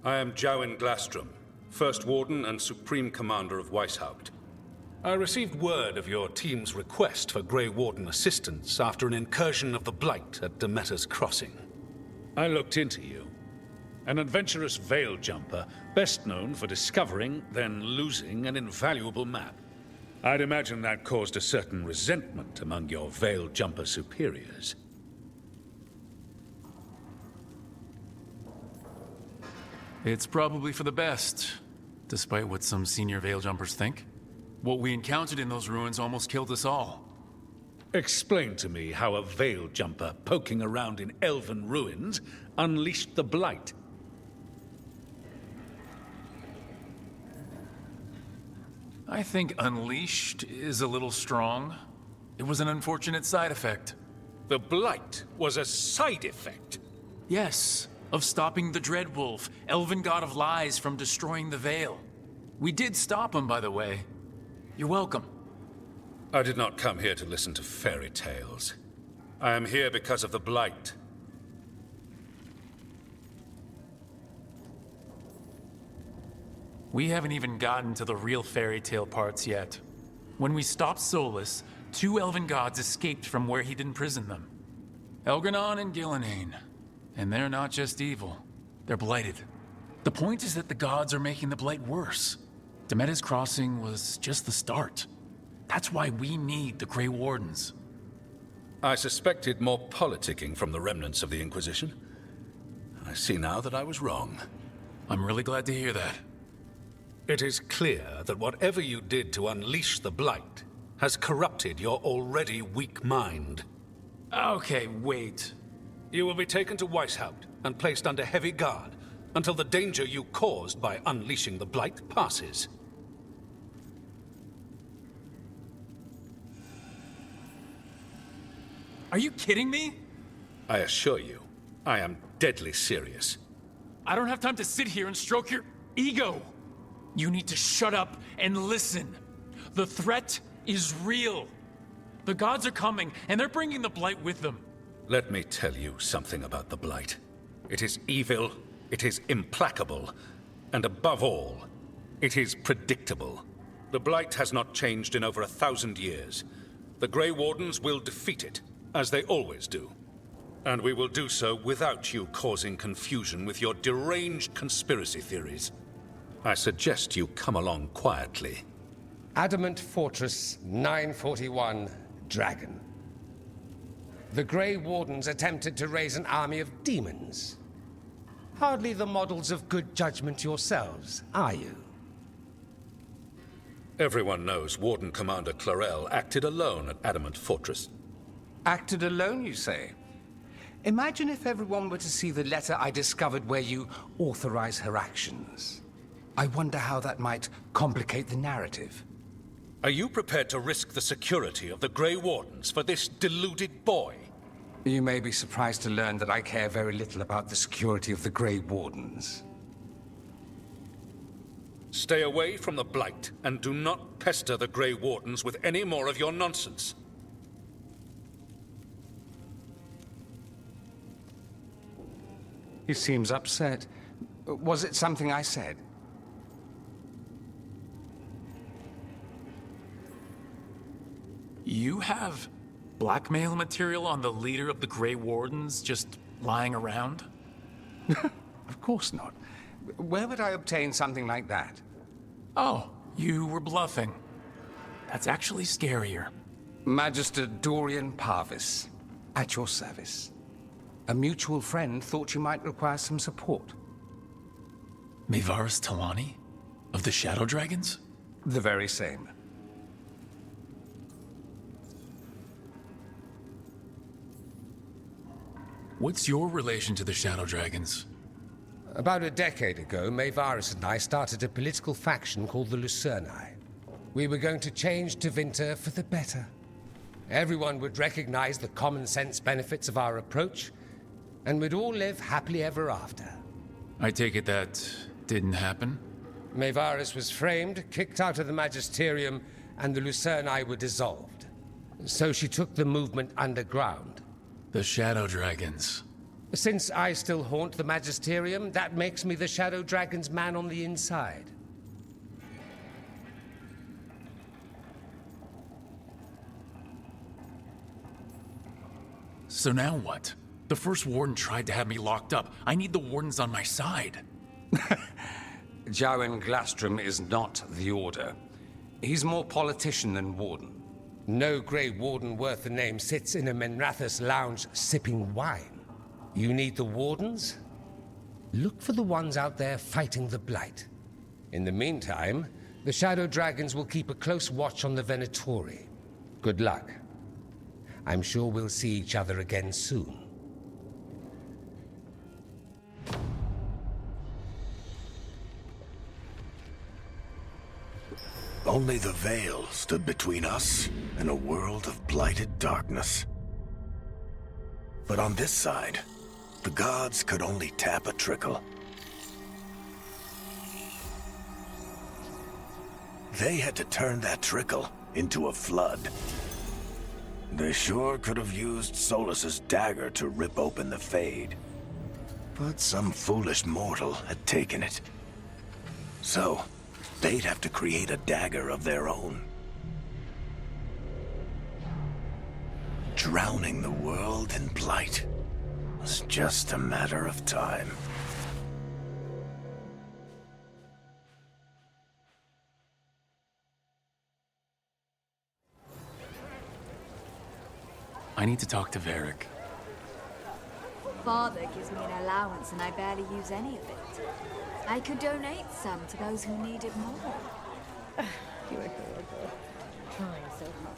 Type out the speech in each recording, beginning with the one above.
I am Jowin Glastrom, First Warden and Supreme Commander of Weishaupt. I received word of your team's request for Grey Warden assistance after an incursion of the Blight at Demeter's Crossing. I looked into you. An adventurous veil jumper, best known for discovering, then losing an invaluable map. I'd imagine that caused a certain resentment among your veil jumper superiors. It's probably for the best, despite what some senior veil jumpers think. What we encountered in those ruins almost killed us all. Explain to me how a veil jumper poking around in elven ruins unleashed the Blight. I think unleashed is a little strong. It was an unfortunate side effect. The Blight was a side effect? Yes, of stopping the Dreadwolf, elven god of lies, from destroying the Veil. We did stop him, by the way. You're welcome. I did not come here to listen to fairy tales. I am here because of the Blight. We haven't even gotten to the real fairy tale parts yet. When we stopped Solus, 2 elven gods escaped from where he'd imprisoned them. Elgranon and Gillenane. And they're not just evil. They're blighted. The point is that the gods are making the Blight worse. Demeter's Crossing was just the start. That's why we need the Grey Wardens. I suspected more politicking from the remnants of the Inquisition. I see now that I was wrong. I'm really glad to hear that. It is clear that whatever you did to unleash the Blight has corrupted your already weak mind. Okay, wait. You will be taken to Weishaupt and placed under heavy guard until the danger you caused by unleashing the Blight passes. Are you kidding me? I assure you, I am deadly serious. I don't have time to sit here and stroke your ego. You need to shut up and listen. The threat is real. The gods are coming, and they're bringing the Blight with them. Let me tell you something about the Blight. It is evil, it is implacable, and above all, it is predictable. The Blight has not changed in over 1,000 years. The Grey Wardens will defeat it, as they always do. And we will do so without you causing confusion with your deranged conspiracy theories. I suggest you come along quietly. Adamant Fortress 941, Dragon. The Grey Wardens attempted to raise an army of demons. Hardly the models of good judgment yourselves, are you? Everyone knows Warden Commander Clarel acted alone at Adamant Fortress. Acted alone, you say? Imagine if everyone were to see the letter I discovered where you authorize her actions. I wonder how that might complicate the narrative. Are you prepared to risk the security of the Grey Wardens for this deluded boy? You may be surprised to learn that I care very little about the security of the Grey Wardens. Stay away from the Blight, and do not pester the Grey Wardens with any more of your nonsense. He seems upset. Was it something I said? You have blackmail material on the leader of the Grey Wardens just lying around? Of course not. Where would I obtain something like that? Oh, you were bluffing. That's actually scarier. Magister Dorian Parvis, at your service. A mutual friend thought you might require some support. Maevaris Talani? Of the Shadow Dragons? The very same. What's your relation to the Shadow Dragons? About a decade ago, Maevaris and I started a political faction called the Lucerni. We were going to change Tevinter for the better. Everyone would recognize the common sense benefits of our approach, and we'd all live happily ever after. I take it that didn't happen? Maevaris was framed, kicked out of the Magisterium, and the Lucerni were dissolved. So she took the movement underground. The Shadow Dragons. Since I still haunt the Magisterium, that makes me the Shadow Dragon's man on the inside. So now what? The First Warden tried to have me locked up. I need the Wardens on my side. Jowen Glastrom is not the Order. He's more politician than Warden. No Grey Warden worth the name sits in a Menrathus lounge sipping wine. You need the Wardens? Look for the ones out there fighting the Blight. In the meantime, the Shadow Dragons will keep a close watch on the Venatori. Good luck. I'm sure we'll see each other again soon. Only the veil stood between us and a world of blighted darkness. But on this side, the gods could only tap a trickle. They had to turn that trickle into a flood. They sure could have used Solus's dagger to rip open the Fade. But some foolish mortal had taken it. So, they'd have to create a dagger of their own. Drowning the world in blight was just a matter of time. I need to talk to Varric. Father gives me an allowance and I barely use any of it. I could donate some to those who need it more. You adorable. Trying so hard.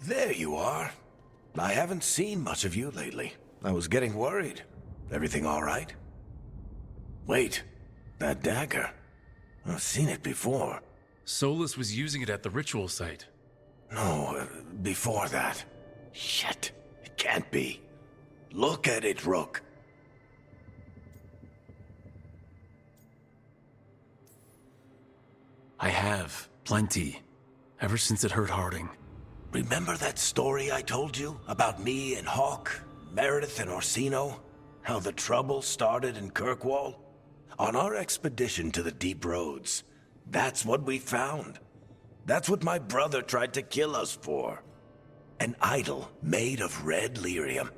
There you are. I haven't seen much of you lately. I was getting worried. Everything all right? Wait, that dagger. I've seen it before. Solus was using it at the ritual site. No, before that. Shit, it can't be. Look at it, Rook. I have. Plenty. Ever since it hurt Harding. Remember that story I told you about me and Hawk, Meredith and Orsino? How the trouble started in Kirkwall? On our expedition to the Deep Roads, that's what we found. That's what my brother tried to kill us for. An idol made of red lyrium.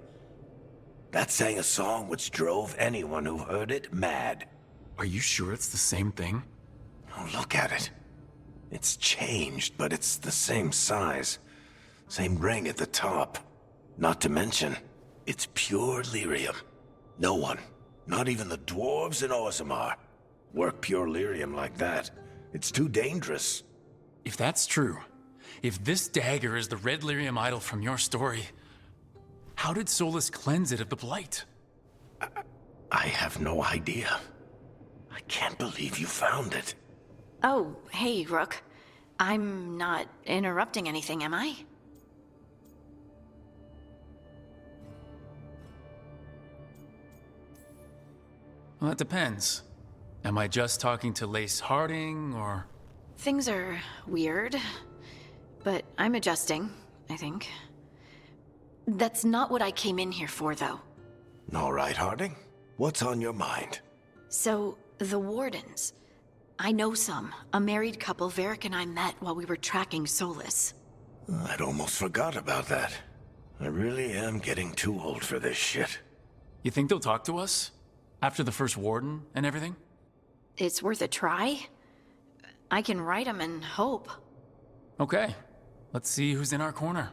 That sang a song which drove anyone who heard it mad. Are you sure it's the same thing? Oh, look at it. It's changed, but it's the same size. Same ring at the top. Not to mention, it's pure lyrium. No one, not even the dwarves in Orzammar, work pure lyrium like that. It's too dangerous. If that's true, if this dagger is the red lyrium idol from your story, how did Solus cleanse it of the blight? I have no idea. I can't believe you found it. Oh, hey, Rook. I'm not interrupting anything, am I? Well, that depends. Am I just talking to Lace Harding, or... Things are weird, but I'm adjusting, I think. That's not what I came in here for, though. All right, Harding. What's on your mind? So, the Wardens. I know some. A married couple Varric and I met while we were tracking Solus. I'd almost forgot about that. I really am getting too old for this shit. You think they'll talk to us? After the first Warden and everything? It's worth a try. I can write them and hope. Okay. Let's see who's in our corner.